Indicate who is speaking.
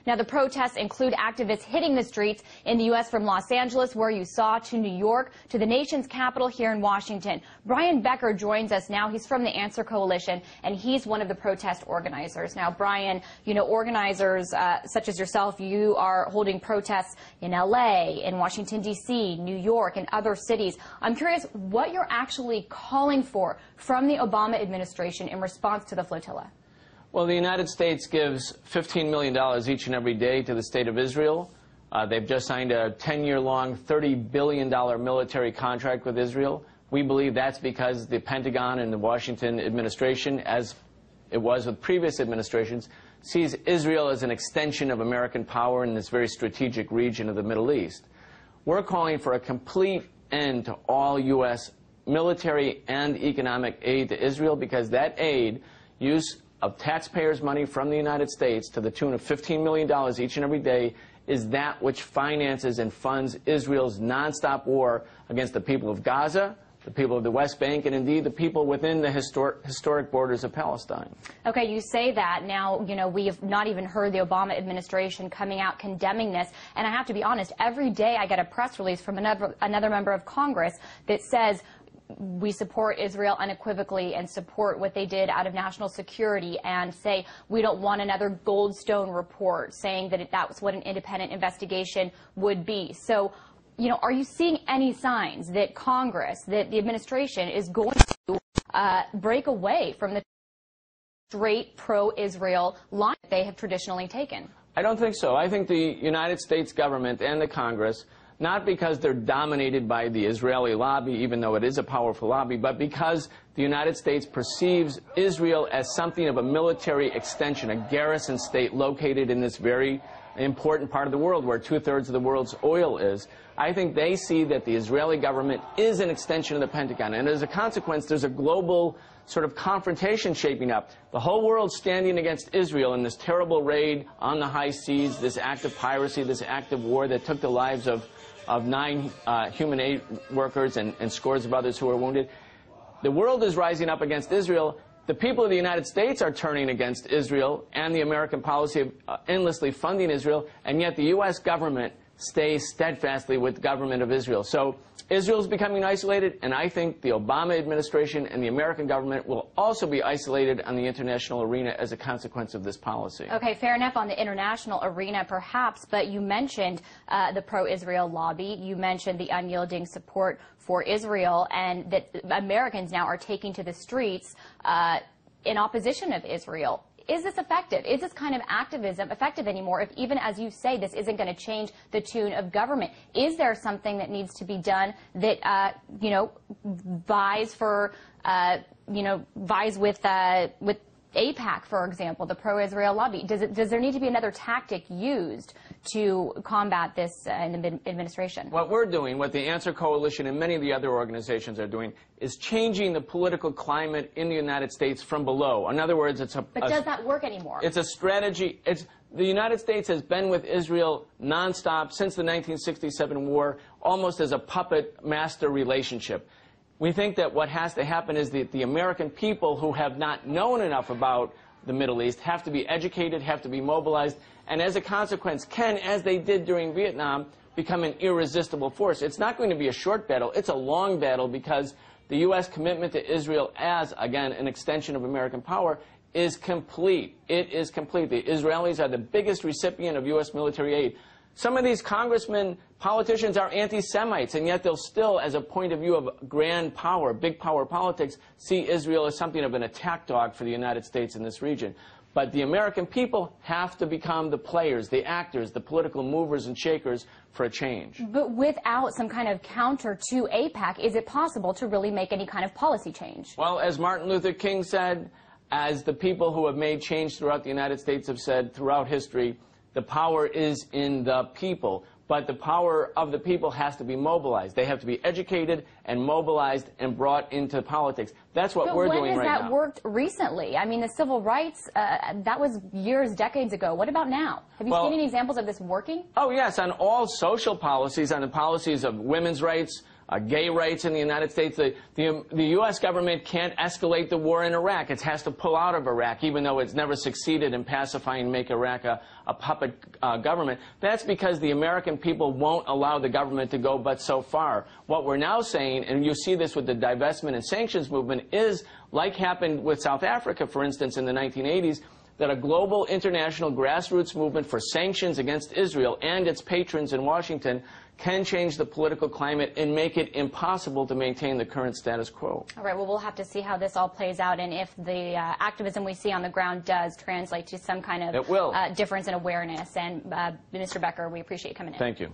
Speaker 1: Now, the protests include activists hitting the streets in the U.S. from Los Angeles, where you saw, to New York, to the nation's capital here in Washington. Brian Becker joins us now. He's from the Answer Coalition, and he's one of the protest organizers. Now, Brian, you know, organizers such as yourself, you are holding protests in L.A., in Washington, D.C., New York, and other cities. I'm curious what you're actually calling for from the Obama administration in response to the flotilla.
Speaker 2: Well, the United States gives $15 million each and every day to the State of Israel. They've just signed a 10-year-long, $30 billion military contract with Israel. We believe that's because the Pentagon and the Washington administration, as it was with previous administrations, sees Israel as an extension of American power in this very strategic region of the Middle East. We're calling for a complete end to all U.S. military and economic aid to Israel, because that aid, use of taxpayers' money from the United States to the tune of $15 million each and every day, is that which finances and funds Israel's nonstop war against the people of Gaza, the people of the West Bank, and indeed the people within the historic borders of Palestine. Okay, you say that. Now, you know, we have not even heard the Obama administration coming out condemning this. And I have to be honest, every day I get a press release from another member of Congress that says, we support Israel unequivocally and support what they did out of national security, and say we don't want another Goldstone report saying that that's what an independent investigation would be. So, you know, are you seeing any signs that Congress, that the administration is going to break away from the straight pro-Israel line that they have traditionally taken? I don't think so. I think the United States government and the Congress, not because they're dominated by the Israeli lobby, even though it is a powerful lobby, but because the United States perceives Israel as something of a military extension, a garrison state located in this very important part of the world where 2/3 of the world's oil is. I think they see that the Israeli government is an extension of the Pentagon, and as a consequence, there's a global sort of confrontation shaping up. The whole world standing against Israel in this terrible raid on the high seas, this act of piracy, this act of war that took the lives of 9 human aid workers and scores of others who were wounded. The world is rising up against Israel. The people of the United States are turning against Israel and the American policy of endlessly funding Israel, and yet the U.S. government stays steadfastly with the government of Israel. So Israel is becoming isolated, and I think the Obama administration and the American government will also be isolated on the international arena as a consequence of this policy. Okay, fair enough on the international arena, perhaps, but you mentioned the pro-Israel lobby. You mentioned the unyielding support for Israel, and that Americans now are taking to the streets in opposition of Israel. Is this effective? Is this kind of activism effective anymore if, even as you say, this isn't going to change the tune of government? Is there something that needs to be done that, you know, vies with AIPAC, for example, the pro-Israel lobby? Does there need to be another tactic used to combat this in the administration? What we're doing, what the Answer Coalition and many of the other organizations are doing, is changing the political climate in the United States from below. In other words, But does that work anymore? It's a strategy. The United States has been with Israel nonstop since the 1967 war, almost as a puppet-master relationship. We think that what has to happen is that the American people who have not known enough about the Middle East have to be educated, have to be mobilized, and as a consequence can, as they did during Vietnam, become an irresistible force. It's not going to be a short battle. It's a long battle, because the U.S. commitment to Israel as, again, an extension of American power is complete. It is complete. The Israelis are the biggest recipient of U.S. military aid. Some of these congressmen, politicians are anti-Semites, and yet they'll still, as a point of view of grand power, big power politics, see Israel as something of an attack dog for the United States in this region. But the American people have to become the players, the actors, the political movers and shakers for a change. But without some kind of counter to AIPAC, is it possible to really make any kind of policy change? Well, as Martin Luther King said, as the people who have made change throughout the United States have said throughout history, the power is in the people, but the power of the people has to be mobilized. They have to be educated and mobilized and brought into politics. That's what we're doing right now. But when has that worked recently? I mean, the civil rights, that was years, decades ago. What about now? Have you seen any examples of this working? Oh, yes, on all social policies, on the policies of women's rights, gay rights in the United States. The U.S. government can't escalate the war in Iraq. It has to pull out of Iraq, even though it's never succeeded in pacifying and make Iraq a puppet government. That's because the American people won't allow the government to go but so far. What we're now saying, and you see this with the divestment and sanctions movement, is, like happened with South Africa, for instance, in the 1980s, that a global international grassroots movement for sanctions against Israel and its patrons in Washington can change the political climate and make it impossible to maintain the current status quo.
Speaker 1: All right, well, we'll have to see how this all plays out and if the activism we see on the ground does translate to some kind of difference in awareness. And Mr. Becker, we appreciate you coming in.
Speaker 2: Thank you.